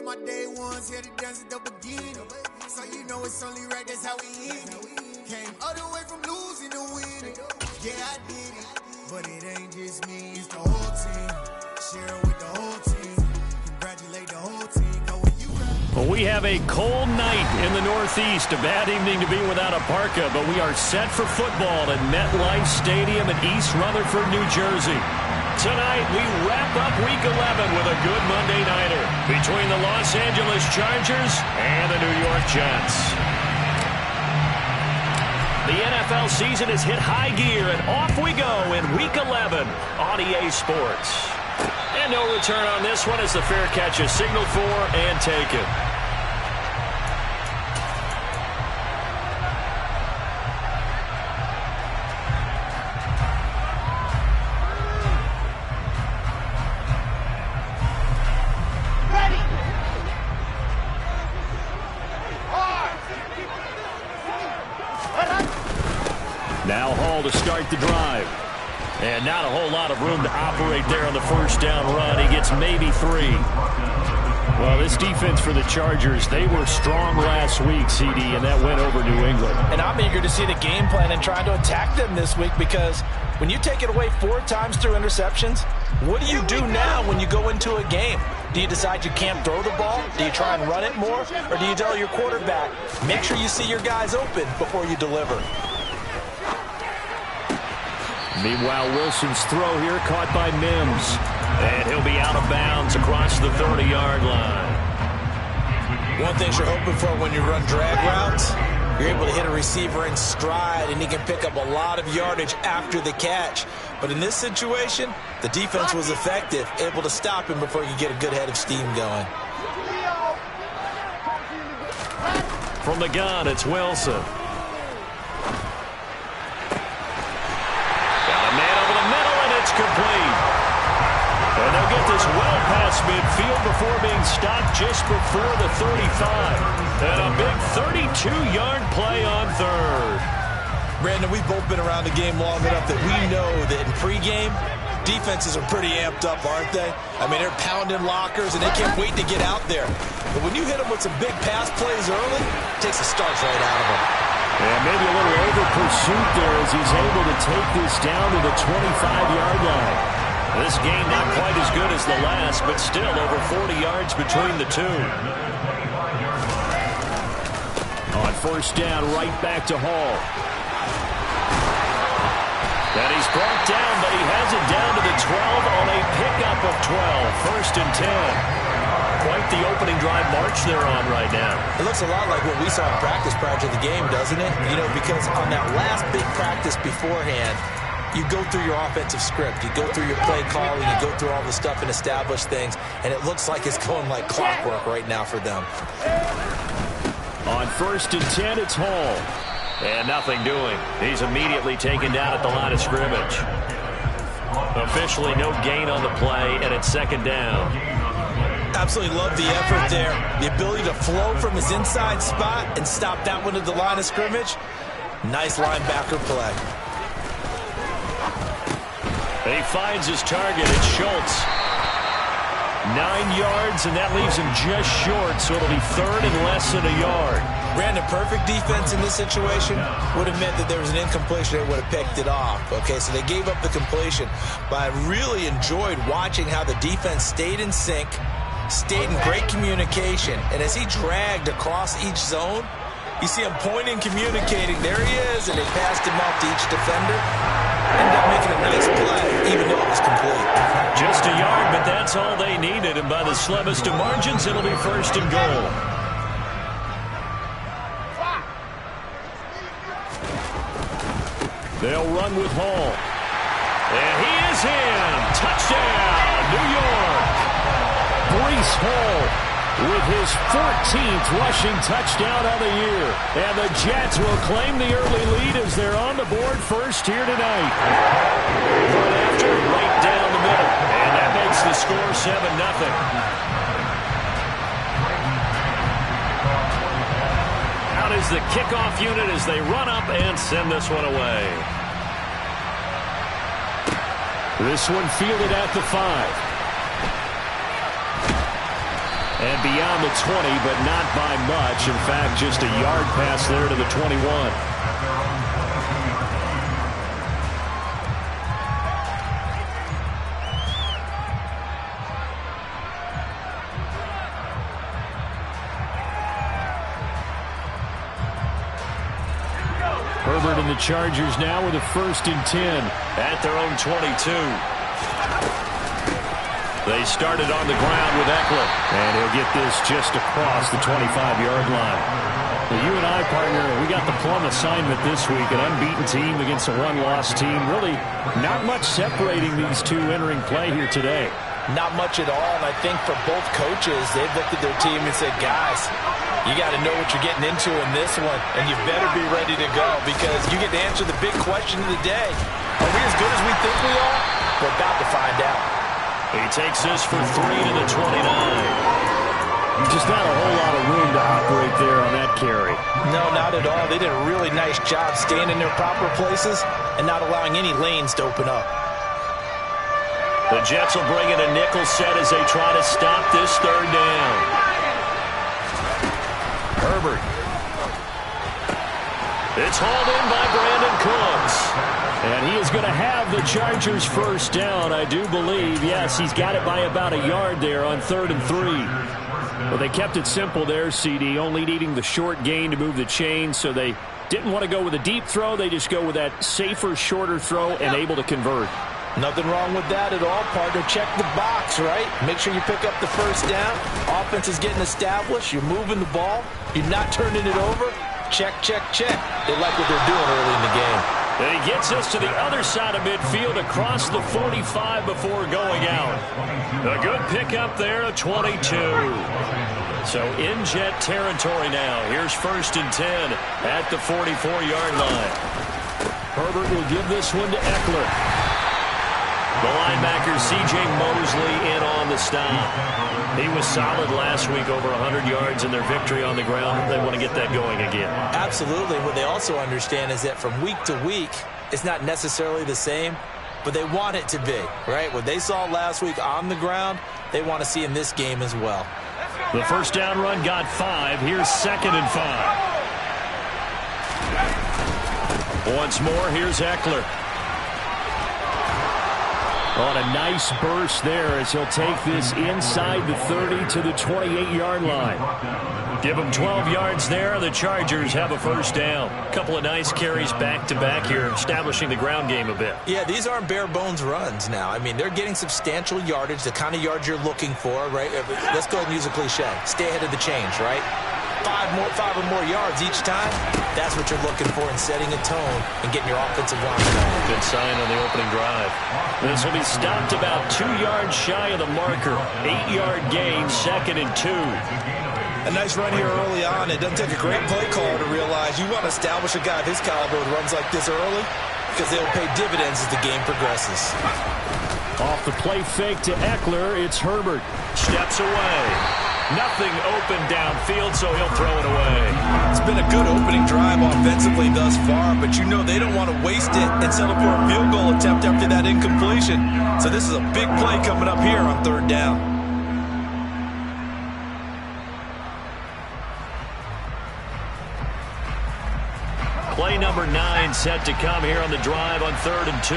my day ones here to dance at the beginning. So you know it's only right, that's how we end it. Came all the way from losing to winning. Yeah, I did it, but it ain't just me, it's the whole team. Share it with the whole team. Congratulate the whole team. Go with you. Well, we have a cold night in the Northeast. A bad evening to be without a parka, but we are set for football at MetLife Stadium in East Rutherford, New Jersey. Tonight, we wrap up Week 11 with a good Monday nighter between the Los Angeles Chargers and the New York Jets. The NFL season has hit high gear, and off we go in Week 11 on EA Sports. And no return on this one as the fair catch is signaled for and taken. Now Hall to start the drive. And not a whole lot of room to operate there on the first down run. He gets maybe 3. Well, this defense for the Chargers, they were strong last week, CD, and that went over New England. And I'm eager to see the game plan and trying to attack them this week, because when you take it away 4 times through interceptions, what do you do now when you go into a game? Do you decide you can't throw the ball? Do you try and run it more? Or do you tell your quarterback, make sure you see your guys open before you deliver? Meanwhile, Wilson's throw here caught by Mims. And he'll be out of bounds across the 30-yard line. One thing you're hoping for when you run drag routes, you're able to hit a receiver in stride, and he can pick up a lot of yardage after the catch. But in this situation, the defense was effective, able to stop him before you get a good head of steam going. From the gun, it's Wilson. Complete. And they'll get this well past midfield before being stopped just before the 35. And a big 32-yard play on third. Brandon, we've both been around the game long enough that we know that in pregame, defenses are pretty amped up, aren't they? I mean, they're pounding lockers, and they can't wait to get out there. But when you hit them with some big pass plays early, it takes the starch right out of them. And maybe a little over-pursuit there as he's able to take this down to the 25-yard line. This game not quite as good as the last, but still over 40 yards between the two. On first down, right back to Hall. And he's brought down, but he has it down to the 12 on a pickup of 12. First and 10. Quite the opening drive march they're on right now. It looks a lot like what we saw in practice prior to the game, doesn't it? You know, because on that last big practice beforehand, you go through your offensive script, you go through your play calling, you go through all the stuff and establish things, and it looks like it's going like clockwork right now for them. On first and 10, it's Hall. And nothing doing. He's immediately taken down at the line of scrimmage. Officially no gain on the play, and it's second down. Absolutely love the effort there. The ability to flow from his inside spot and stop that one at the line of scrimmage. Nice linebacker play. He finds his target. It's Schultz. 9 yards, and that leaves him just short, so it'll be third and less than a yard. Brandon, perfect defense in this situation would have meant that there was an incompletion. They would have picked it off. Okay, so they gave up the completion. But I really enjoyed watching how the defense stayed in sync, stayed in great communication, and as he dragged across each zone, you see him pointing, communicating. There he is, and they passed him off to each defender. Ended up making a nice play, even though it was complete. Just a yard, but that's all they needed, and by the slimmest of margins, it'll be first and goal. They'll run with Hall. And he is in. Touchdown, New York. Breece Hall with his 14th rushing touchdown of the year. And the Jets will claim the early lead as they're on the board first here tonight. Run after, right down the middle. And that makes the score 7-0. Out is the kickoff unit as they run up and send this one away. This one fielded at the 5. And beyond the 20, but not by much. In fact, just a yard pass there to the 21. Herbert and the Chargers now with a 1st and 10 at their own 22. They started on the ground with Eckler, and he'll get this just across the 25-yard line. Well, you and I, partner, we got the plum assignment this week, an unbeaten team against a one-loss team. Really not much separating these two entering play here today. Not much at all, and I think for both coaches, they've looked at their team and said, guys, you got to know what you're getting into in this one, and you better be ready to go because you get to answer the big question of the day. Are we as good as we think we are? We're about to find out. He takes this for 3 to the 29. Just not a whole lot of room to operate there on that carry. No, not at all. They did a really nice job staying in their proper places and not allowing any lanes to open up. The Jets will bring in a nickel set as they try to stop this 3rd down. Herbert. It's hauled in by Brandon Cooks. And he is going to have the Chargers 1st down, I do believe. Yes, he's got it by about a yard there on 3rd and 3. Well, they kept it simple there, CD, only needing the short gain to move the chain, so they didn't want to go with a deep throw. They just go with that safer, shorter throw and able to convert. Nothing wrong with that at all, partner. Check the box, right? Make sure you pick up the 1st down. Offense is getting established. You're moving the ball. You're not turning it over. Check, check, check. They like what they're doing early in the game. And he gets us to the other side of midfield across the 45 before going out. A good pickup there, a 22. So in Jet territory now. Here's 1st and 10 at the 44-yard line. Herbert will give this one to Eckler. The linebacker, C.J. Mosley, in on the stop. He was solid last week, over 100 yards in their victory on the ground. They want to get that going again. Absolutely. What they also understand is that from week to week, it's not necessarily the same, but they want it to be, right? What they saw last week on the ground, they want to see in this game as well. The 1st down run got 5. Here's 2nd and 5. Once more, here's Eckler. On a nice burst there as he'll take this inside the 30 to the 28-yard line. Give them 12 yards there. The Chargers have a 1st down. A couple of nice carries back-to-back here, establishing the ground game a bit. Yeah, these aren't bare-bones runs now. I mean, they're getting substantial yardage, the kind of yards you're looking for, right? Let's go ahead and use a cliche. Stay ahead of the change, right? 5 or more yards each time. That's what you're looking for in setting a tone and getting your offensive line going. Good sign on the opening drive. This will be stopped about 2 yards shy of the marker. 8-yard gain, 2nd and 2. A nice run here early on. It doesn't take a great play caller to realize you want to establish a guy of his caliber who runs like this early because they'll pay dividends as the game progresses. Off the play fake to Eckler, it's Herbert. Steps away. Nothing open downfield, so he'll throw it away. It's been a good opening drive offensively thus far, but you know they don't want to waste it and settle for a field goal attempt after that incompletion. So this is a big play coming up here on 3rd down. Play number 9 set to come here on the drive on 3rd and 2.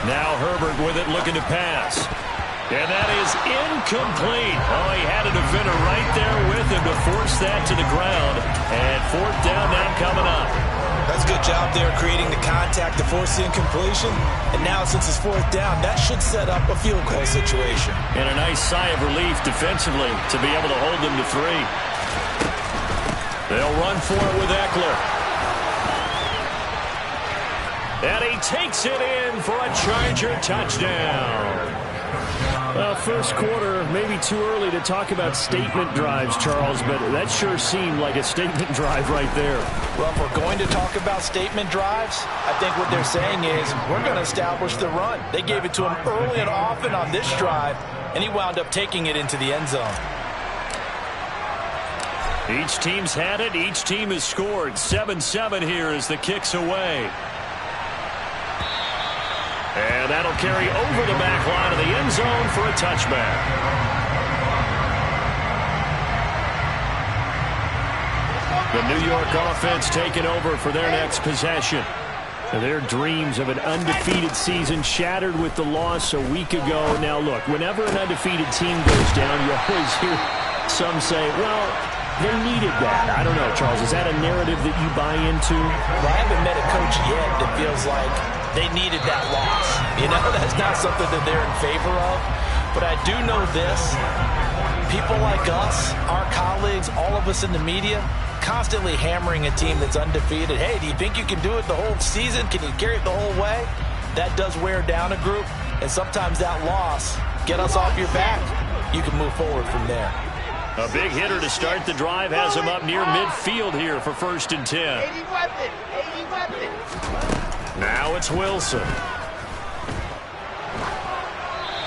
Now Herbert with it, looking to pass. And that is incomplete. Oh, he had a defender right there with him to force that to the ground. And 4th down now coming up. That's a good job there creating the contact to force the incompletion. And now since it's 4th down, that should set up a field goal situation. And a nice sigh of relief defensively to be able to hold them to 3. They'll run for it with Eckler. And he takes it in for a Charger touchdown. Well, first quarter, maybe too early to talk about statement drives, Charles, but that sure seemed like a statement drive right there. Well, if we're going to talk about statement drives, I think what they're saying is we're going to establish the run. They gave it to him early and often on this drive, and he wound up taking it into the end zone. Each team's had it. Each team has scored. 7-7 here as the kick's away. And that'll carry over the back line of the end zone for a touchback. The New York offense taking over for their next possession. Their dreams of an undefeated season shattered with the loss a week ago. Now, look, whenever an undefeated team goes down, you always hear some say, well, they needed that. I don't know, Charles. Is that a narrative that you buy into? Well, I haven't met a coach yet that feels like they needed that loss. You know, that's not something that they're in favor of. But I do know this. People like us, our colleagues, all of us in the media, constantly hammering a team that's undefeated. Hey, do you think you can do it the whole season? Can you carry it the whole way? That does wear down a group, and sometimes that loss, get us off your back, you can move forward from there. A big hitter to start the drive has him up near midfield here for 1st and 10. Now it's Wilson.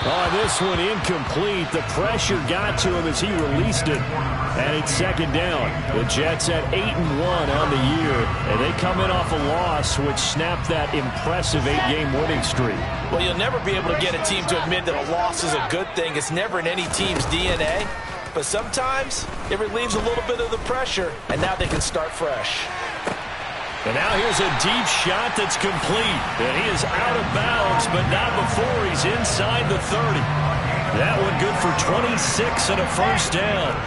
Oh, this one incomplete. The pressure got to him as he released it. And it's 2nd down. The Jets at 8-1 on the year. And they come in off a loss, which snapped that impressive 8-game winning streak. Well, you'll never be able to get a team to admit that a loss is a good thing. It's never in any team's DNA. But sometimes it relieves a little bit of the pressure, and now they can start fresh. And now here's a deep shot that's complete. And he is out of bounds, but not before he's inside the 30. That one good for 26 and a 1st down.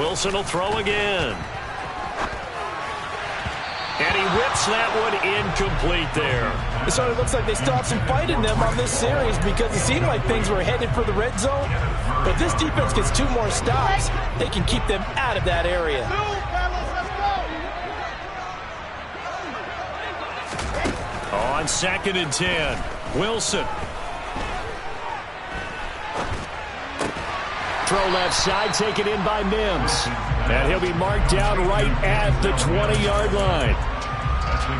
Wilson will throw again. And he whips that one incomplete there. It sort of looks like they still have some fight in them on this series because it seemed like things were headed for the red zone. But this defense gets 2 more stops. They can keep them out of that area. On 2nd and 10, Wilson. Throw left side, taken in by Mims. And he'll be marked down right at the 20-yard line.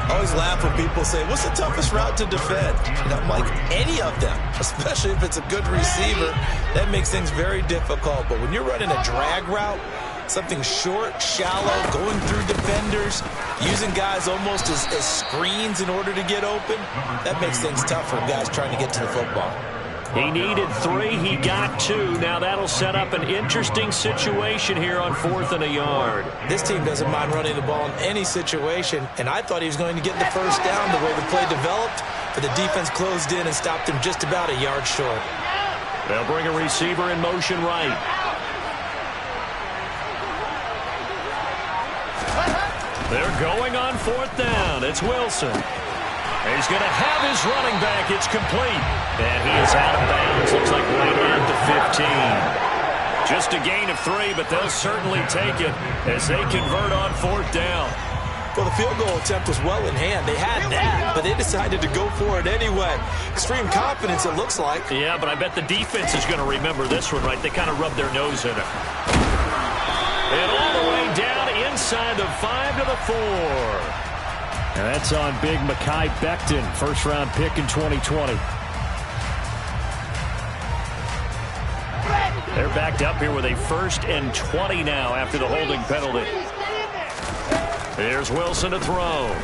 I always laugh when people say, what's the toughest route to defend? And I'm like, any of them, especially if it's a good receiver. That makes things very difficult. But when you're running a drag route, something short, shallow, going through defenders, using guys almost as screens in order to get open, that makes things tough for guys trying to get to the football. He needed 3. He got 2. Now that'll set up an interesting situation here on 4th and a yard. This team doesn't mind running the ball in any situation, and I thought he was going to get the 1st down the way the play developed, but the defense closed in and stopped him just about a yard short. They'll bring a receiver in motion right. They're going on 4th down. It's Wilson. He's going to have his running back. It's complete. And he is out of bounds. Looks like right at the 15. Just a gain of 3, but they'll certainly take it as they convert on 4th down. Well, the field goal attempt was well in hand. They had that, but they decided to go for it anyway. Extreme confidence, it looks like. Yeah, but I bet the defense is going to remember this one, right? They kind of rubbed their nose in it. And all the way down inside the 5 to the 4. And that's on big Mekhi Becton, 1st-round pick in 2020. They're backed up here with a 1st and 20 now after the holding penalty. Here's Wilson to throw.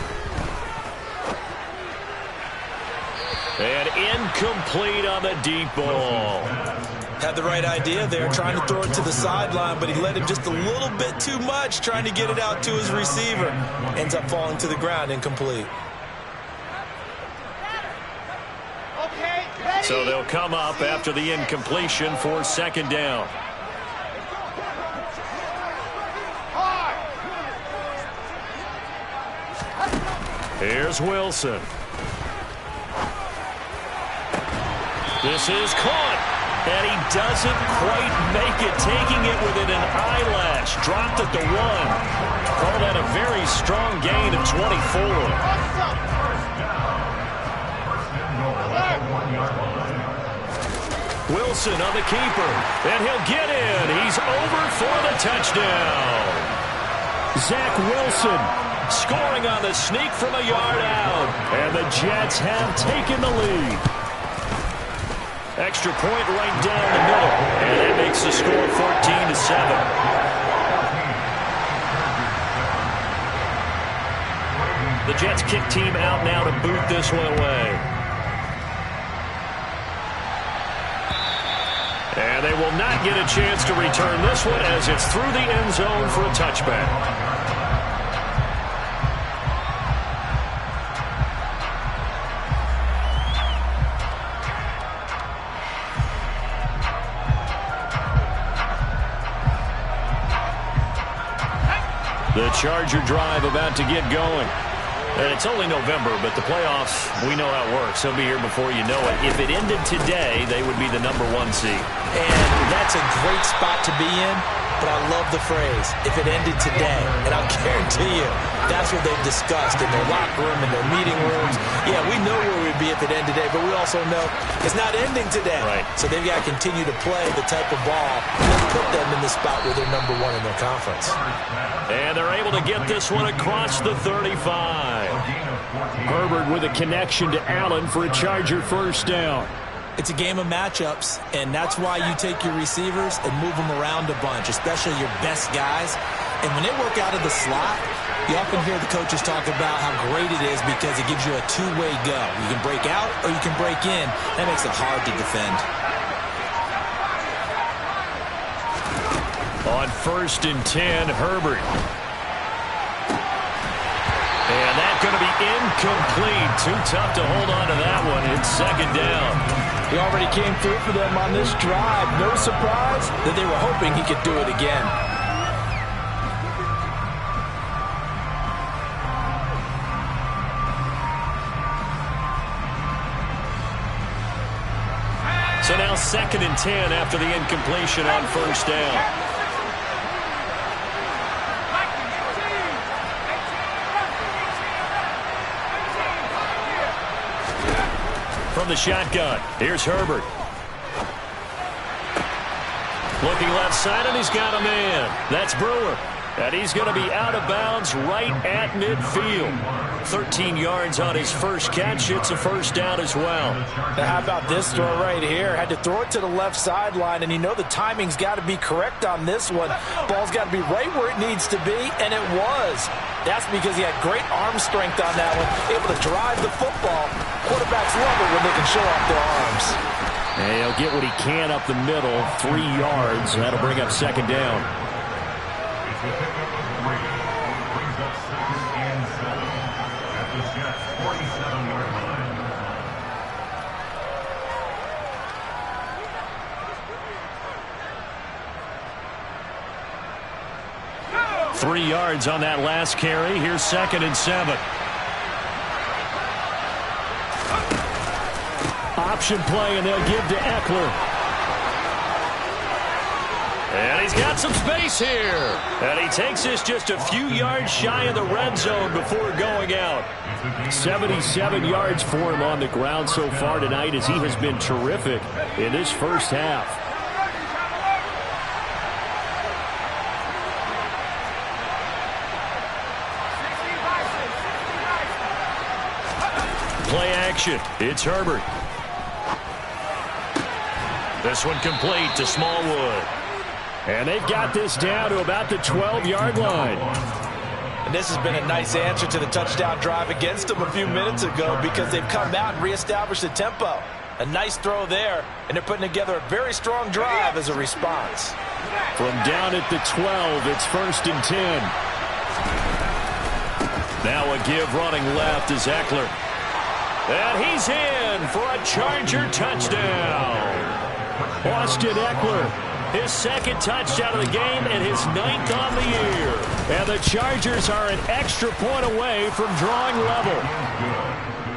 And incomplete on the deep ball. Had the right idea there, trying to throw it to the sideline, but he let him just a little bit too much, trying to get it out to his receiver. Ends up falling to the ground, incomplete. So they'll come up after the incompletion for 2nd down. Here's Wilson. This is caught. And he doesn't quite make it, taking it within an eyelash. Dropped at the 1. Call that a very strong gain of 24. Wilson on the keeper. And he'll get in. He's over for the touchdown. Zach Wilson scoring on the sneak from a yard out. And the Jets have taken the lead. Extra point right down the middle. And that makes the score 14-7. Jets kick team out now to boot this one away. And they will not get a chance to return this one as it's through the end zone for a touchback. The Charger drive about to get going. And it's only November, but the playoffs, we know how it works. They'll be here before you know it. If it ended today, they would be the #1 seed. And that's a great spot to be in, but I love the phrase, if it ended today. And I'll guarantee you, that's what they've discussed in their locker room, in their meeting rooms. Yeah, we know where we'd be if it ended today, but we also know it's not ending today. Right. So they've got to continue to play the type of ball that put them in the spot where they're #1 in their conference. And they're able to get this one across the 35. Herbert with a connection to Allen for a Charger first down. It's a game of matchups, and that's why you take your receivers and move them around a bunch, especially your best guys. And when they work out of the slot, you often hear the coaches talk about how great it is because it gives you a two-way go. You can break out or you can break in. That makes it hard to defend. On 1st and 10, Herbert. And that's going to be incomplete. Too tough to hold on to that one. It's 2nd down. He already came through for them on this drive. No surprise that they were hoping he could do it again. So now 2nd and 10 after the incompletion on 1st down. From the shotgun, here's Herbert. Looking left side, and he's got a man. That's Brewer. And he's going to be out of bounds right at midfield. 13 yards on his first catch. It's a first down as well. Now how about this throw right here? Had to throw it to the left sideline, and you know the timing's got to be correct on this one. Ball's got to be right where it needs to be, and it was. That's because he had great arm strength on that one, able to drive the football. Quarterbacks love it when they can show off their arms. And he'll get what he can up the middle, 3 yards. That'll bring up 2nd down. 3 yards on that last carry. Here's 2nd and 7. Option play, and they'll give to Eckler. And he's got some space here. And he takes this just a few yards shy of the red zone before going out. 77 yards for him on the ground so far tonight as he has been terrific in this first half. Play action. It's Herbert. This one complete to Smallwood. And they've got this down to about the 12-yard line. And this has been a nice answer to the touchdown drive against them a few minutes ago because they've come out and reestablished the tempo. A nice throw there, and they're putting together a very strong drive as a response. From down at the 12, it's 1st and 10. Now a give running left is Eckler. And he's in for a Charger touchdown. Austin Eckler, his 2nd touchdown of the game and his 9th on the year. And the Chargers are an extra point away from drawing level.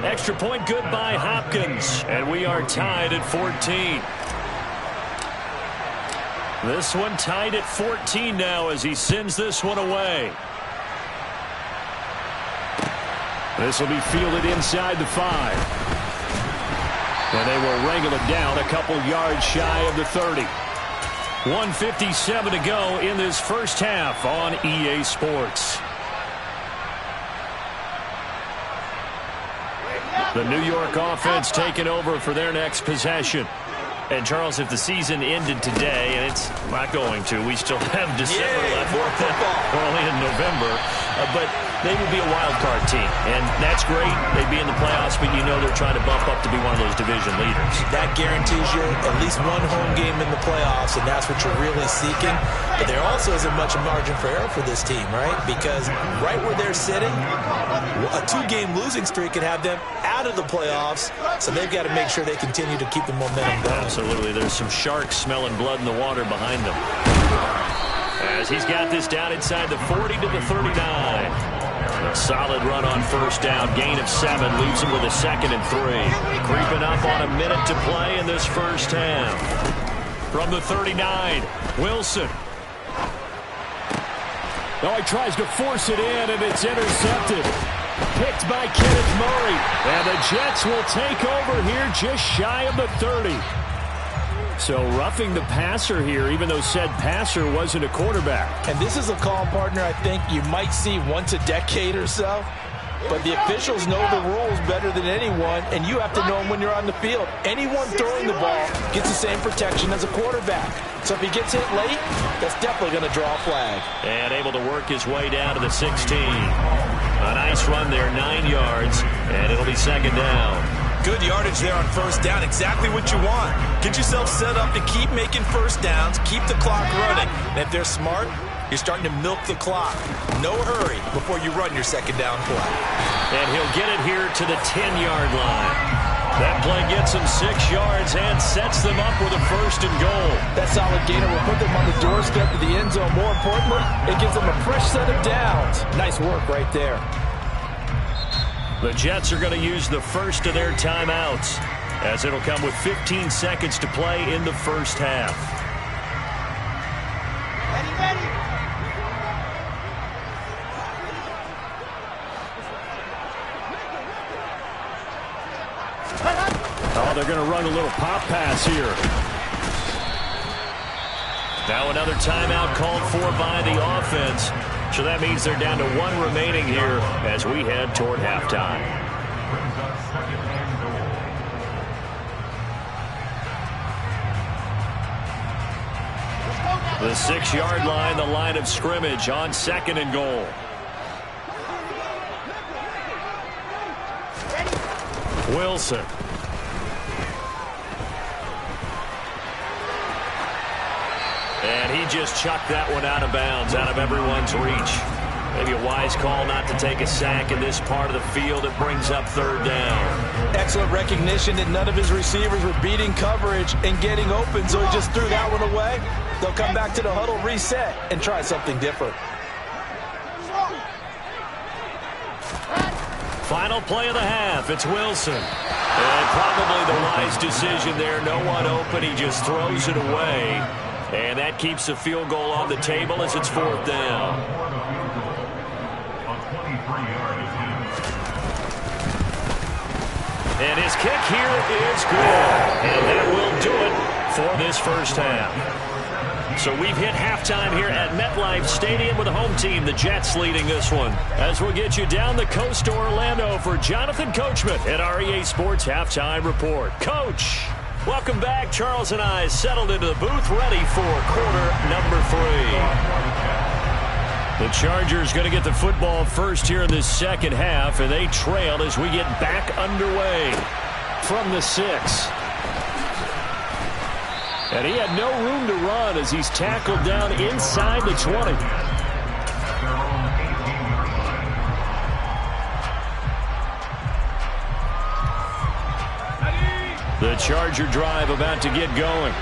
Extra point good by Hopkins. And we are tied at 14. This one tied at 14 now as he sends this one away. This will be fielded inside the 5. And they will wrangle it down a couple yards shy of the 30. 1:57 to go in this first half on EA Sports. The New York offense taking over for their next possession. And, Charles, if the season ended today, and it's not going to, we still have December left. More football. We're only in November. But they would be a wild card team. And that's great. They'd be in the playoffs, but you know they're trying to bump up to be one of those division leaders. That guarantees you at least one home game in the playoffs, and that's what you're really seeking. But there also isn't much margin for error for this team, right? Because right where they're sitting, a 2-game losing streak could have them out of the playoffs, so they've got to make sure they continue to keep the momentum going. Absolutely. There's some sharks smelling blood in the water behind them. As he's got this down inside the 40 to the 39. A solid run on first down. Gain of 7 leaves him with a 2nd and 3. Creeping up on a minute to play in this first half. From the 39, Wilson. Oh, he tries to force it in, and it's intercepted. Picked by Kenneth Murray. And the Jets will take over here just shy of the 30. So roughing the passer here, even though said passer wasn't a quarterback. And this is a call, partner, I think you might see once a decade or so. But the officials know the rules better than anyone, and you have to know them when you're on the field. Anyone throwing the ball gets the same protection as a quarterback. So if he gets hit late, that's definitely going to draw a flag. And able to work his way down to the 16. A nice run there, 9 yards, and it'll be 2nd down. Good yardage there on first down. Exactly what you want. Get yourself set up to keep making first downs, keep the clock running. And if they're smart, you're starting to milk the clock. No hurry before you run your 2nd down play. And he'll get it here to the 10-yard line. That play gets him 6 yards and sets them up with a 1st and goal. That solid gainer will put them on the doorstep of the end zone. More importantly, it gives them a fresh set of downs. Nice work right there. The Jets are going to use the first of their timeouts, as it'll come with 15 seconds to play in the first half. Oh, they're going to run a little pop pass here. Now another timeout called for by the offense. So that means they're down to 1 remaining here as we head toward halftime. The 6-yard line, the line of scrimmage on 2nd and goal. Wilson. And he just chucked that one out of bounds, out of everyone's reach. Maybe a wise call not to take a sack in this part of the field. It brings up 3rd down. Excellent recognition that none of his receivers were beating coverage and getting open, so he just threw that one away. They'll come back to the huddle, reset, and try something different. Final play of the half. It's Wilson. And probably the wise decision there. No one open. He just throws it away. And that keeps the field goal on the table as it's 4th down. And his kick here is good. And that will do it for this first half. So we've hit halftime here at MetLife Stadium with the home team, the Jets, leading this one. As we'll get you down the coast to Orlando for Jonathan Coachman at our EA Sports Halftime Report. Coach, welcome back. Charles and I settled into the booth, ready for quarter number 3. The Chargers going to get the football first here in this second half, and they trail as we get back underway from the 6. And he had no room to run as he's tackled down inside the 20. The Charger drive about to get going.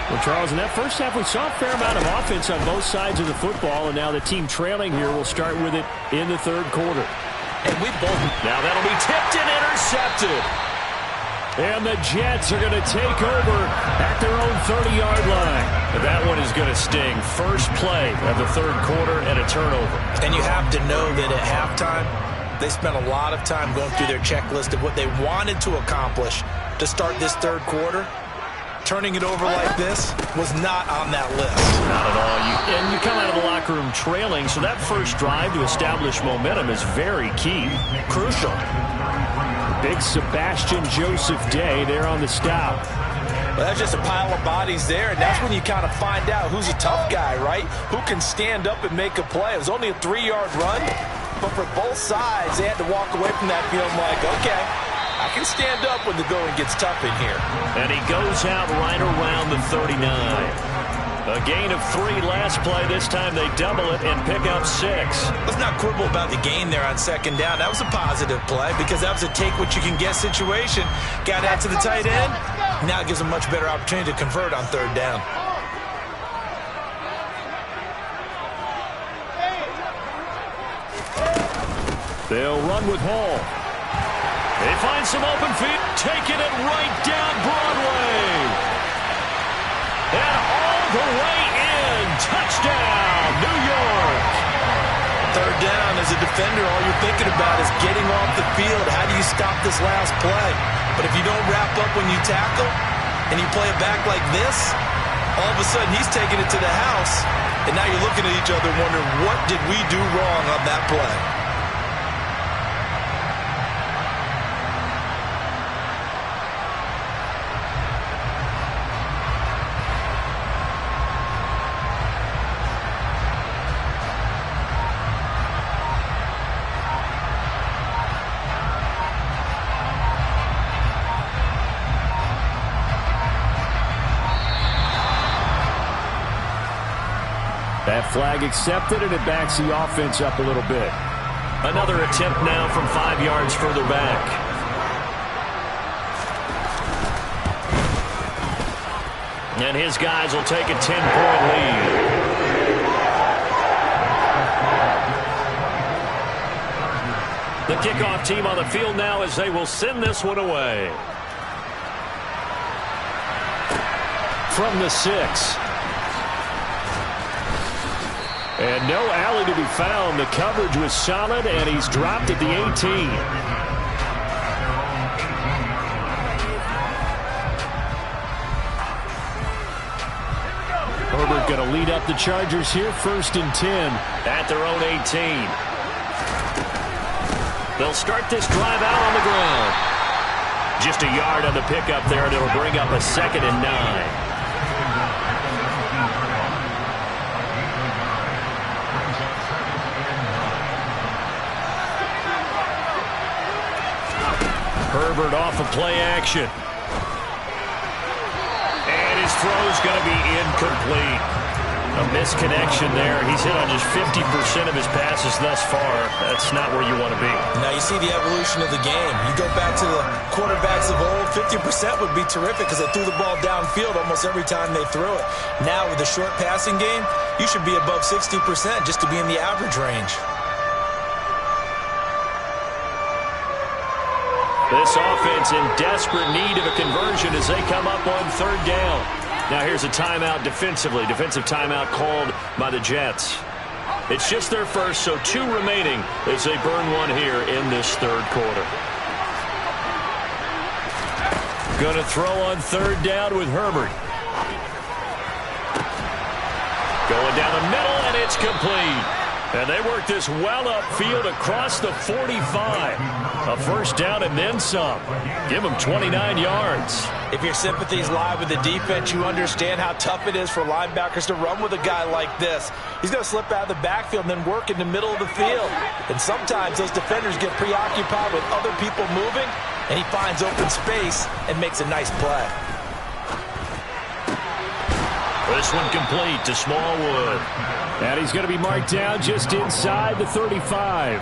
Well, Charles, in that first half, we saw a fair amount of offense on both sides of the football, and now the team trailing here will start with it in the 3rd quarter. And we both. Now that'll be tipped and intercepted. And the Jets are going to take over at their own 30-yard line. And that one is going to sting. First play of the 3rd quarter and a turnover. And you have to know that at halftime, they spent a lot of time going through their checklist of what they wanted to accomplish to start this 3rd quarter. Turning it over like this was not on that list. Not at all. And you come out of the locker room trailing, so that first drive to establish momentum is very key. Crucial. Big Sebastian Joseph Day there on the stop. Well, that's just a pile of bodies there, and that's when you kind of find out who's a tough guy, right? Who can stand up and make a play. It was only a 3-yard run, But for both sides, they had to walk away from that feeling like, okay, I can stand up when the going gets tough in here. And he goes out right around the 39. A gain of 3 last play. This time they double it and pick up 6. Let's not quibble about the gain there on second down. That was a positive play because that was a take-what-you-can-get situation. Got out to the tight end. Now it gives them much better opportunity to convert on third down. They'll run with Hall. They find some open feet, taking it right down Broadway. And all the way in. Touchdown, New York. Third down, as a defender, all you're thinking about is getting off the field. How do you stop this last play? But if you don't wrap up when you tackle and you play it back like this, all of a sudden he's taking it to the house. And now you're looking at each other wondering, what did we do wrong on that play? That flag accepted, and it backs the offense up a little bit. Another attempt now from 5 yards further back. And his guys will take a 10-point lead. The kickoff team on the field now as they will send this one away. From the 6. And no alley to be found. The coverage was solid, and he's dropped at the 18. Herbert going to lead up the Chargers here, 1st and 10 at their own 18. They'll start this drive out on the ground. Just a yard on the pickup there, and it'll bring up a 2nd and 9. Herbert off of play action. And his throw's going to be incomplete. A misconnection there. He's hit on just 50% of his passes thus far. That's not where you want to be. Now you see the evolution of the game. You go back to the quarterbacks of old, 50% would be terrific because they threw the ball downfield almost every time they threw it. Now with the short passing game, you should be above 60% just to be in the average range. This offense in desperate need of a conversion as they come up on 3rd down. Now here's a timeout defensively. Defensive timeout called by the Jets. It's just their first, so 2 remaining as they burn one here in this 3rd quarter. Going to throw on 3rd down with Herbert. Going down the middle, and it's complete. And they work this well upfield across the 45. A 1st down and then some. Give them 29 yards. If your sympathies lie with the defense, you understand how tough it is for linebackers to run with a guy like this. He's going to slip out of the backfield and then work in the middle of the field. And sometimes those defenders get preoccupied with other people moving, and he finds open space and makes a nice play. This one complete to Smallwood. And he's going to be marked down just inside the 35.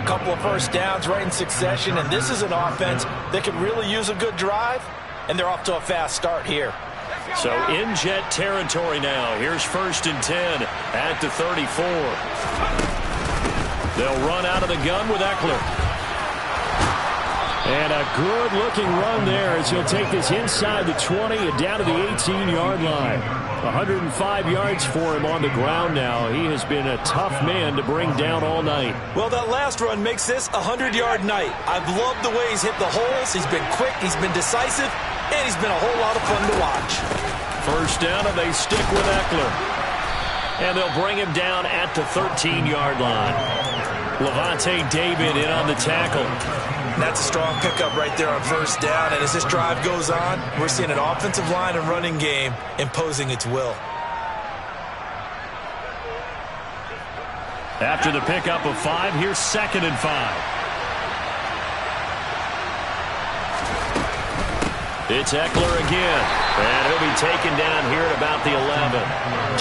Couple of 1st downs right in succession, and this is an offense that could really use a good drive, and they're off to a fast start here. So in Jet territory now. Here's 1st and 10 at the 34. They'll run out of the gun with Eckler. And a good-looking run there as he'll take this inside the 20 and down to the 18-yard line. 105 yards for him on the ground now. He has been a tough man to bring down all night. Well, that last run makes this a 100-yard night. I've loved the way he's hit the holes. He's been quick, he's been decisive, and he's been a whole lot of fun to watch. 1st down, and they stick with Eckler. And they'll bring him down at the 13-yard line. Levante David in on the tackle. That's a strong pickup right there on 1st down. And as this drive goes on, we're seeing an offensive line and running game imposing its will. After the pickup of 5, here's 2nd and 5. It's Eckler again, and he'll be taken down here at about the 11.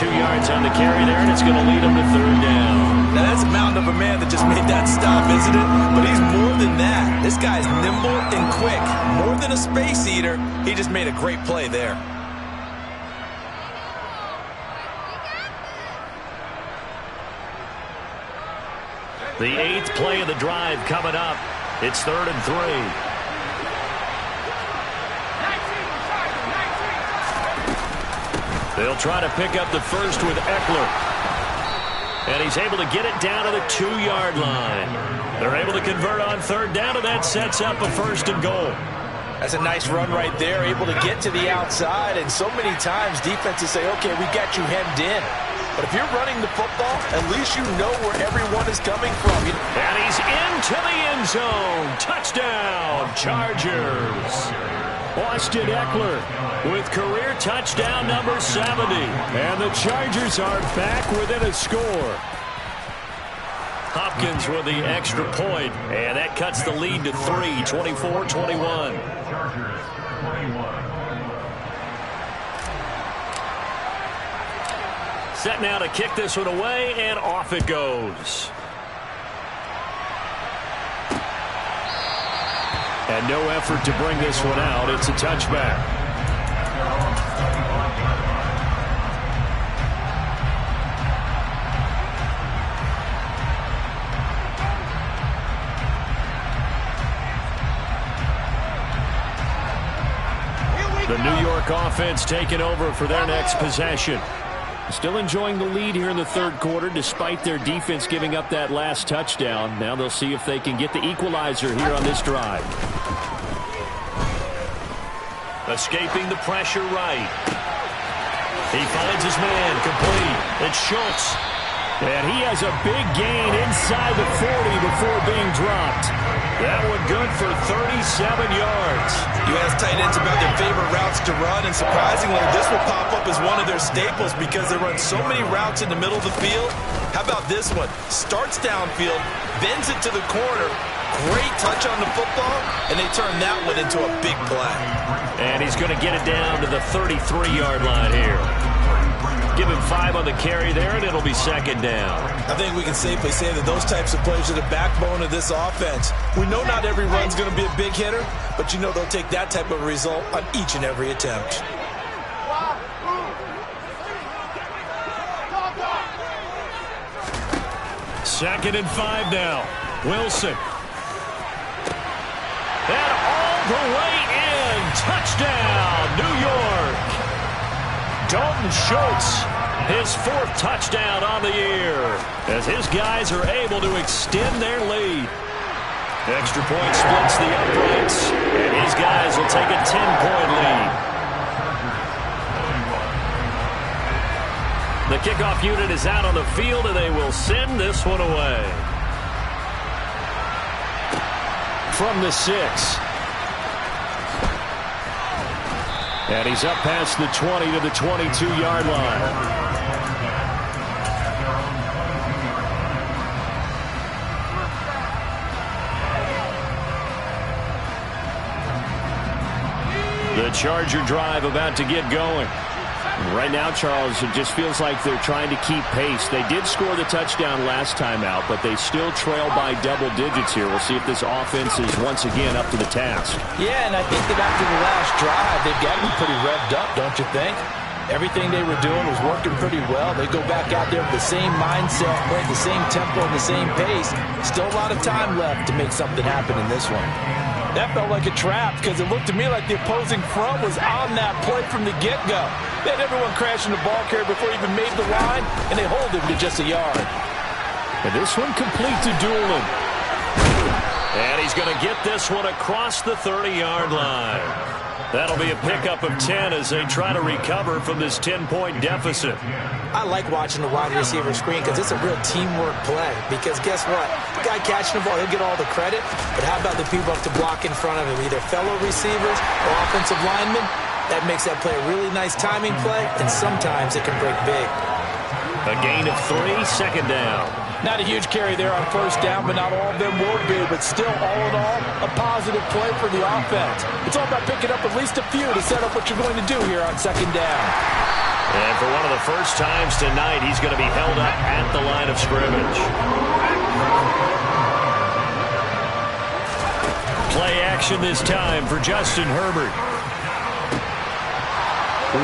2 yards on the carry there, and it's going to lead him to 3rd down. Now, that's a mountain of a man that just made that stop, isn't it? But he's more than that. This guy's nimble and quick. More than a space eater, he just made a great play there. The 8th play of the drive coming up. It's 3rd and 3. They'll try to pick up the first with Eckler. And he's able to get it down to the 2-yard line. They're able to convert on 3rd down, and that sets up a 1st and goal. That's a nice run right there, able to get to the outside. And so many times defenses say, okay, we got you hemmed in. But if you're running the football, at least you know where everyone is coming from. And he's into the end zone. Touchdown, Chargers. Austin Eckler with career touchdown number 70. And the Chargers are back within a score. Hopkins with the extra point, and that cuts the lead to 3, 24-21. Set now to kick this one away, and off it goes. And no effort to bring this one out. It's a touchback. The New York offense taking over for their next possession. Still enjoying the lead here in the 3rd quarter despite their defense giving up that last touchdown. Now they'll see if they can get the equalizer here on this drive. Escaping the pressure right. He finds his man complete. It's Schultz. And he has a big gain inside the 40 before being dropped. That one good for 37 yards. You ask tight ends about their favorite routes to run, and surprisingly, this will pop up as one of their staples because they run so many routes in the middle of the field. How about this one? Starts downfield, bends it to the corner, great touch on the football, and they turn that one into a big play. And he's going to get it down to the 33-yard line here. Give him 5 on the carry there, and it'll be 2nd down. I think we can safely say that those types of plays are the backbone of this offense. We know not every run's going to be a big hitter, but you know they'll take that type of result on each and every attempt. Second and 5 now. Wilson. And all the way in. Touchdown, New York. Dalton Schultz, his 4th touchdown on the year, as his guys are able to extend their lead. Extra point splits the uprights, and his guys will take a 10-point lead. The kickoff unit is out on the field, and they will send this one away. From the 6. And he's up past the 20 to the 22-yard line. The Charger drive about to get going. Right now, Charles, it just feels like they're trying to keep pace. They did score the touchdown last time out, but they still trail by double digits here. We'll see if this offense is once again up to the task. Yeah, and I think that after the last drive, they've got them pretty revved up, don't you think? Everything they were doing was working pretty well. They go back out there with the same mindset, play the same tempo, and the same pace. Still a lot of time left to make something happen in this one. That felt like a trap because it looked to me like the opposing front was on that play from the get-go. They had everyone crashing the ball carrier before he even made the line, and they hold him to just a yard. And this one complete to Doolin. And he's going to get this one across the 30-yard line. That'll be a pickup of 10 as they try to recover from this 10-point deficit. I like watching the wide receiver screen because it's a real teamwork play. Because guess what? The guy catching the ball, he'll get all the credit. But how about the people up to block in front of him, either fellow receivers or offensive linemen? That makes that play a really nice timing play, and sometimes it can break big. A gain of 3, 2nd down. Not a huge carry there on first down, but not all of them will be. But still, all in all, a positive play for the offense. It's all about picking up at least a few to set up what you're going to do here on second down. And for one of the first times tonight, he's going to be held up at the line of scrimmage. Play action this time for Justin Herbert.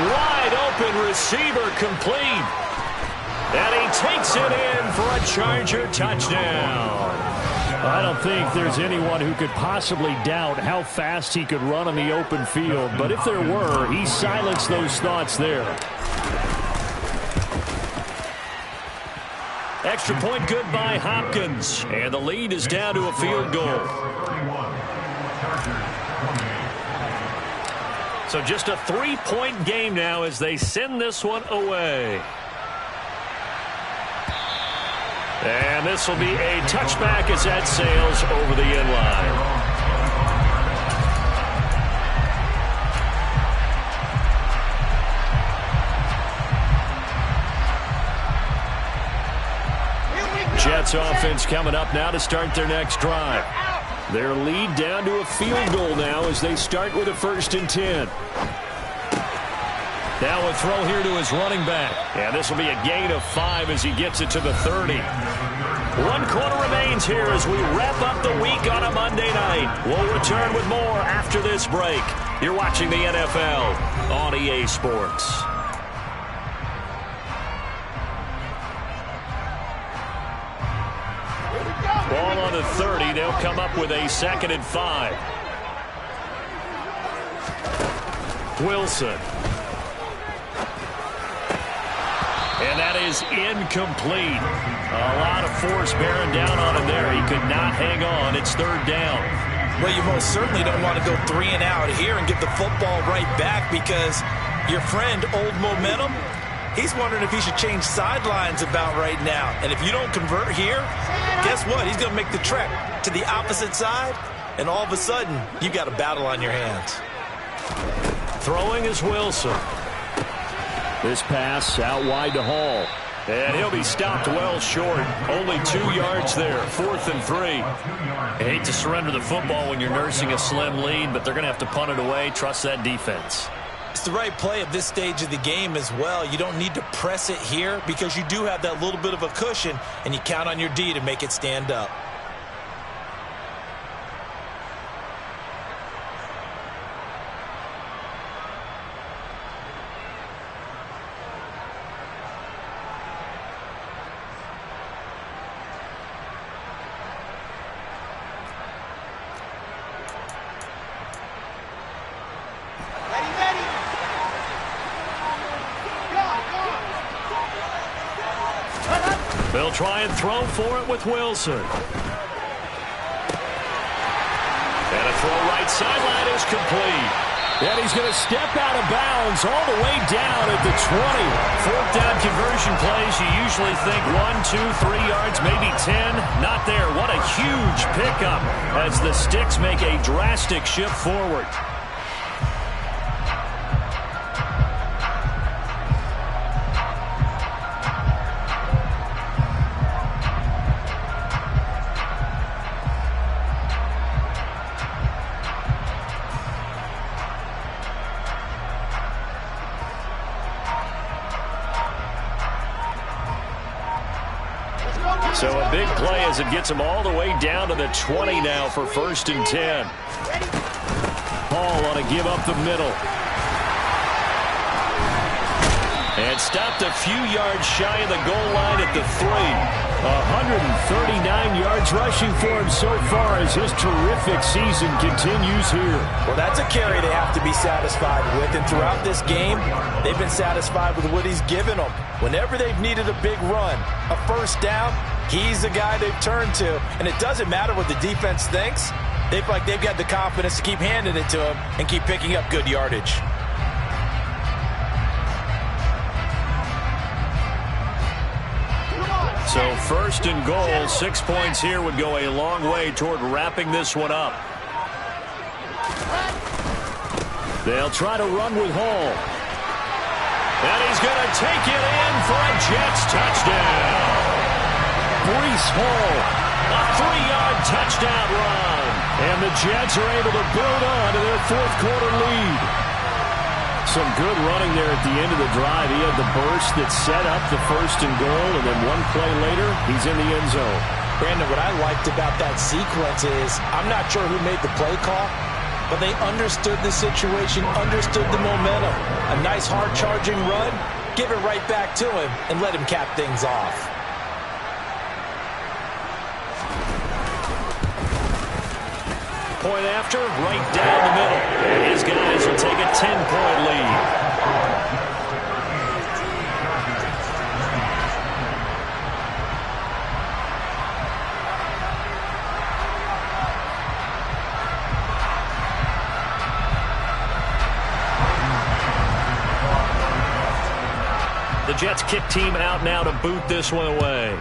Wide open receiver complete. And he takes it in for a Charger touchdown. I don't think there's anyone who could possibly doubt how fast he could run on the open field. But if there were, he silenced those thoughts there. Extra point good by Hopkins. And the lead is down to a field goal. So just a 3-point game now as they send this one away. And this will be a touchback as that sails over the end line. Jets offense coming up now to start their next drive. Their lead down to a field goal now as they start with a 1st and 10. Now a throw here to his running back. And this will be a gain of 5 as he gets it to the 30. 1 quarter remains here as we wrap up the week on a Monday night. We'll return with more after this break. You're watching the NFL on EA Sports. Ball on the 30. They'll come up with a 2nd and 5. Wilson. And that is incomplete. A lot of force bearing down on him there. He could not hang on. It's 3rd down. Well, you most certainly don't want to go 3 and out here and get the football right back because your friend, Old Momentum, he's wondering if he should change sidelines about right now. And if you don't convert here, guess what? He's going to make the trek to the opposite side, and all of a sudden, you've got a battle on your hands. Throwing is Wilson. This pass out wide to Hall. And he'll be stopped well short. Only 2 yards there. 4th and 3. I hate to surrender the football when you're nursing a slim lead, but they're going to have to punt it away. Trust that defense. It's the right play at this stage of the game as well. You don't need to press it here because you do have that little bit of a cushion, and you count on your D to make it stand up. They'll try and throw for it with Wilson. And a throw right sideline is complete. And he's going to step out of bounds all the way down at the 20. 4th down conversion plays, you usually think 1, 2, 3 yards, maybe 10. Not there. What a huge pickup as the Sticks make a drastic shift forward. So a big play as it gets him all the way down to the 20 now for 1st and 10. Hall on a give up the middle. And stopped a few yards shy of the goal line at the 3. 139 yards rushing for him so far as his terrific season continues here. Well, that's a carry they have to be satisfied with. And throughout this game, they've been satisfied with what he's given them. Whenever they've needed a big run, a 1st down, he's the guy they've turned to. And it doesn't matter what the defense thinks. They feel like they've got the confidence to keep handing it to him and keep picking up good yardage. So 1st and goal, 6 points here would go a long way toward wrapping this one up. They'll try to run with Hall. And he's going to take it in for a Jets touchdown. Brees Hall, a 3-yard touchdown run. And the Jets are able to build on to their fourth quarter lead. Some good running there at the end of the drive. He had the burst that set up the 1st and goal, and then one play later, he's in the end zone. Brandon, what I liked about that sequence is I'm not sure who made the play call, but they understood the situation, understood the momentum. A nice hard-charging run, give it right back to him, and let him cap things off. Point after, right down the middle. And his guys will take a 10-point lead. The Jets kick team out now to boot this one away.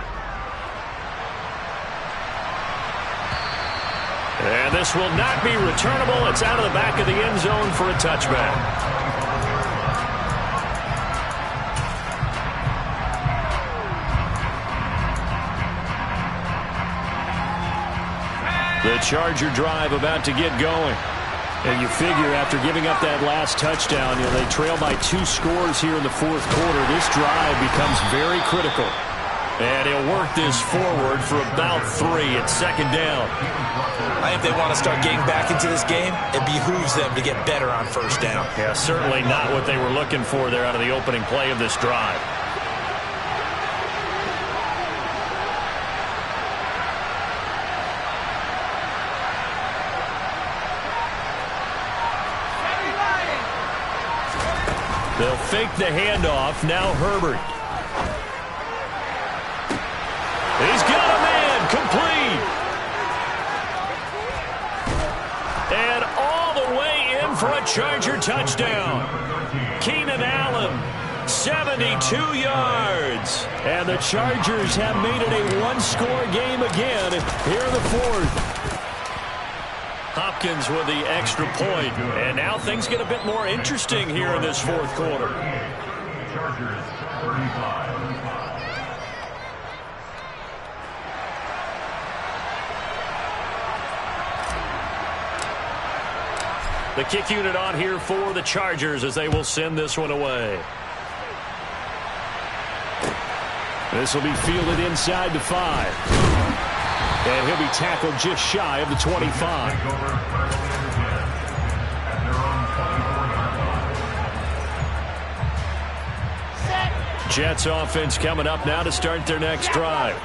And this will not be returnable. It's out of the back of the end zone for a touchback. The Charger drive about to get going. And you figure after giving up that last touchdown, they trail by 2 scores here in the fourth quarter. This drive becomes very critical. And he'll work this forward for about 3 at 2nd down. I think they want to start getting back into this game. It behooves them to get better on 1st down. Yeah, certainly not what they were looking for there out of the opening play of this drive. They'll fake the handoff. Now Herbert. He's got a man. Complete. And all the way in for a Charger touchdown. Keenan Allen, 72 yards. And the Chargers have made it a 1-score game again here in the fourth. Hopkins with the extra point. And now things get a bit more interesting here in this fourth quarter. Chargers 35. The kick unit on here for the Chargers as they will send this one away. This will be fielded inside the 5. And he'll be tackled just shy of the 25. Jets offense coming up now to start their next drive.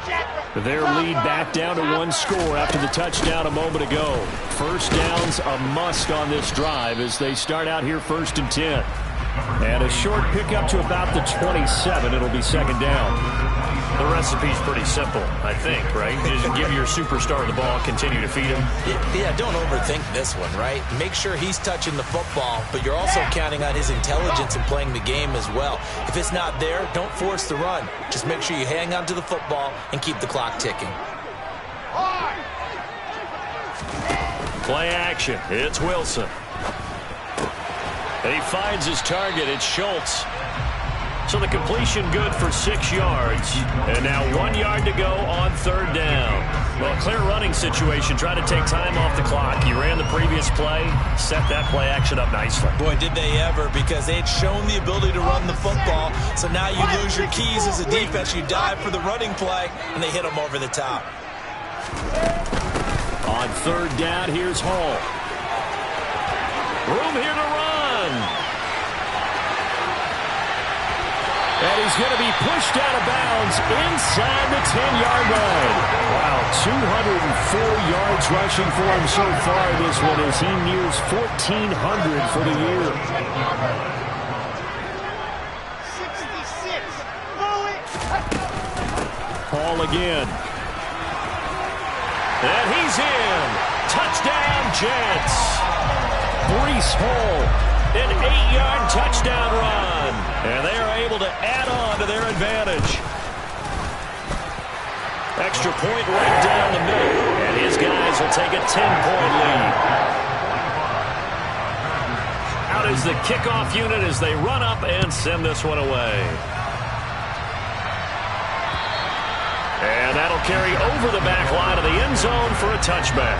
Their lead back down to 1 score after the touchdown a moment ago. 1st down's a must on this drive as they start out here 1st and 10. And a short pickup to about the 27. It'll be 2nd down. The recipe's pretty simple, I think, right? You just give your superstar the ball, continue to feed him. Yeah, don't overthink this one, right? Make sure he's touching the football, but you're also counting on his intelligence in playing the game as well. If it's not there, don't force the run. Just make sure you hang on to the football and keep the clock ticking. Play action. It's Wilson. And he finds his target. It's Schultz. So the completion good for 6 yards. And now 1 yard to go on 3rd down. Well, clear running situation. Try to take time off the clock. You ran the previous play. Set that play action up nicely. Boy, did they ever, because they'd shown the ability to run the football. So now you lose your keys as a defense. You dive for the running play, and they hit them over the top. On 3rd down, here's Hall. Room here to run. And he's going to be pushed out of bounds inside the 10-yard line. Wow, 204 yards rushing for him so far this one as he nears 1,400 for the year. 66. Hall again. And he's in. Touchdown, Jets. Brees Hall, an 8-yard touchdown run. And they are able to add on to their advantage. Extra point right down the middle. And his guys will take a 10-point lead. Out is the kickoff unit as they run up and send this one away. And that'll carry over the back line of the end zone for a touchback.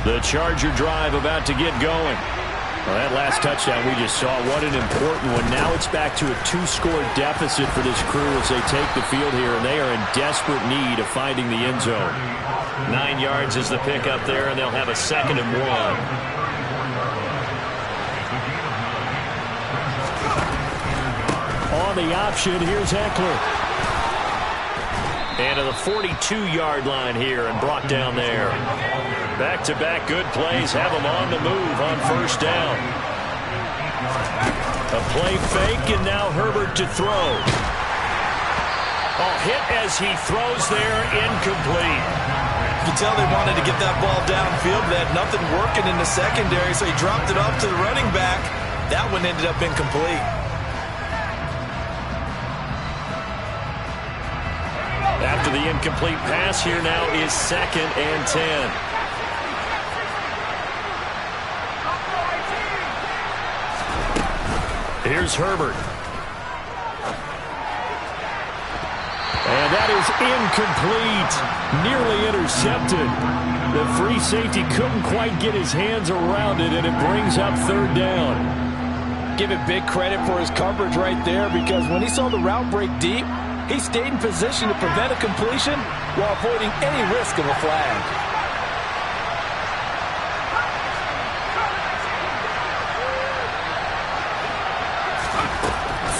The Charger drive about to get going. Well, that last touchdown we just saw, what an important one. Now it's back to a 2-score deficit for this crew as they take the field here, and they are in desperate need of finding the end zone. 9 yards is the pickup there, and they'll have a 2nd and 1. On the option, here's Eckler. And to the 42-yard line here and brought down there. Back-to-back good plays have them on the move on 1st down. A play fake, and now Herbert to throw. Oh, hit as he throws there, incomplete. You can tell they wanted to get that ball downfield. They had nothing working in the secondary, so he dropped it off to the running back. That one ended up incomplete. After the incomplete pass, here now is 2nd and 10. Here's Herbert. And that is incomplete. Nearly intercepted. The free safety couldn't quite get his hands around it, and it brings up 3rd down. Give it big credit for his coverage right there, because when he saw the route break deep, he stayed in position to prevent a completion while avoiding any risk of a flag.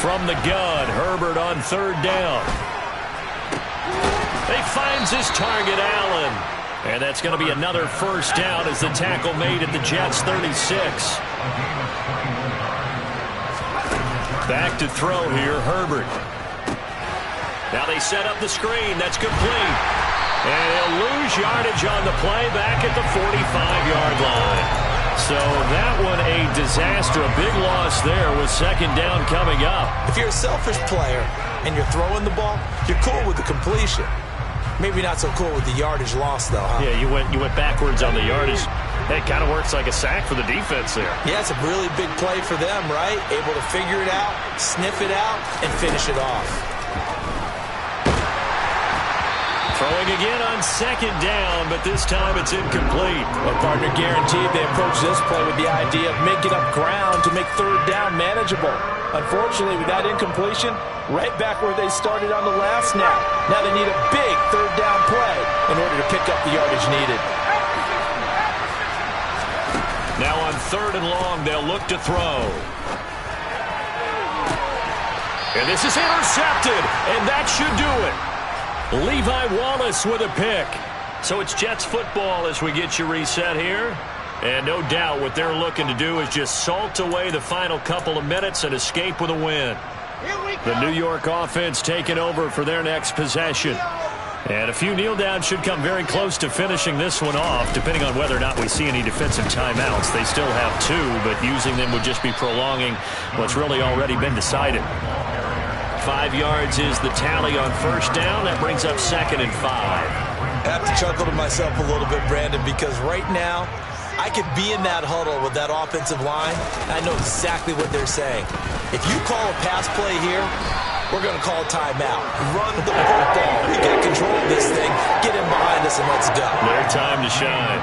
From the gun, Herbert on 3rd down. He finds his target, Allen. And that's going to be another 1st down as the tackle made at the Jets' 36. Back to throw here, Herbert. Now they set up the screen. That's complete. And he'll lose yardage on the play back at the 45-yard line. So that one a disaster. A big loss there with 2nd down coming up. If you're a selfish player and you're throwing the ball, you're cool with the completion. Maybe not so cool with the yardage loss, though, huh? Yeah, you went backwards on the yardage. It kind of works like a sack for the defense there. Yeah, it's a really big play for them, right? Able to figure it out, sniff it out, and finish it off. Throwing again on 2nd down, but this time it's incomplete. Well, partner, guaranteed they approach this play with the idea of making up ground to make 3rd down manageable. Unfortunately, with that incompletion, right back where they started on the last snap. Now they need a big 3rd down play in order to pick up the yardage needed. Now on 3rd and long, they'll look to throw. And this is intercepted, and that should do it. Levi Wallace with a pick. So it's Jets football as we get you reset here. And no doubt what they're looking to do is just salt away the final couple of minutes and escape with a win. The New York offense taking over for their next possession. And a few kneel downs should come very close to finishing this one off, depending on whether or not we see any defensive timeouts. They still have 2, but using them would just be prolonging what's really already been decided. 5 yards is the tally on 1st down. That brings up 2nd and 5. I have to chuckle to myself a little bit, Brandon, because right now I could be in that huddle with that offensive line. I know exactly what they're saying. If you call a pass play here, we're going to call timeout. Run the football. We got control of this thing. Get him behind us and let's go. Their time to shine.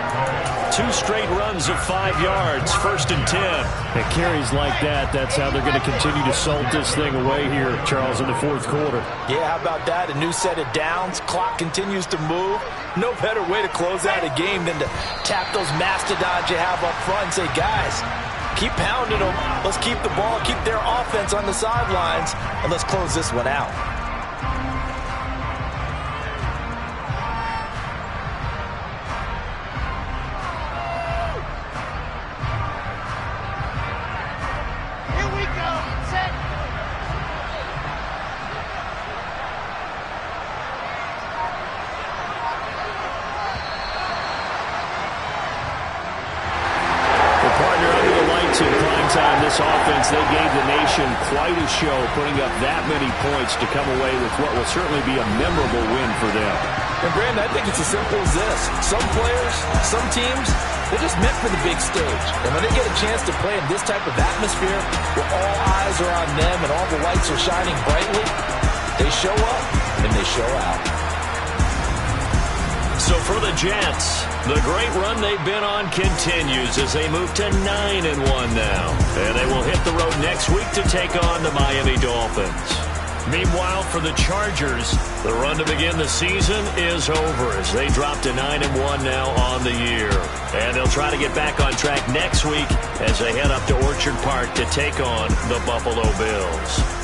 2 straight runs of 5 yards, 1st and 10. And carries like that, that's how they're going to continue to salt this thing away here, Charles, in the 4th quarter. Yeah, how about that? A new set of downs. Clock continues to move. No better way to close out a game than to tap those mastodons you have up front and say, guys, keep pounding them. Let's keep the ball, keep their offense on the sidelines, and let's close this one out. this offense, they gave the nation quite a show, putting up that many points to come away with what will certainly be a memorable win for them. And Brandon, I think it's as simple as this. Some players, some teams, they're just meant for the big stage. And when they get a chance to play in this type of atmosphere where all eyes are on them and all the lights are shining brightly, they show up and they show out. So for the Jets, the great run they've been on continues as they move to 9-1 now. And they will hit the road next week to take on the Miami Dolphins. Meanwhile, for the Chargers, the run to begin the season is over as they drop to 9-1 now on the year. And they'll try to get back on track next week as they head up to Orchard Park to take on the Buffalo Bills.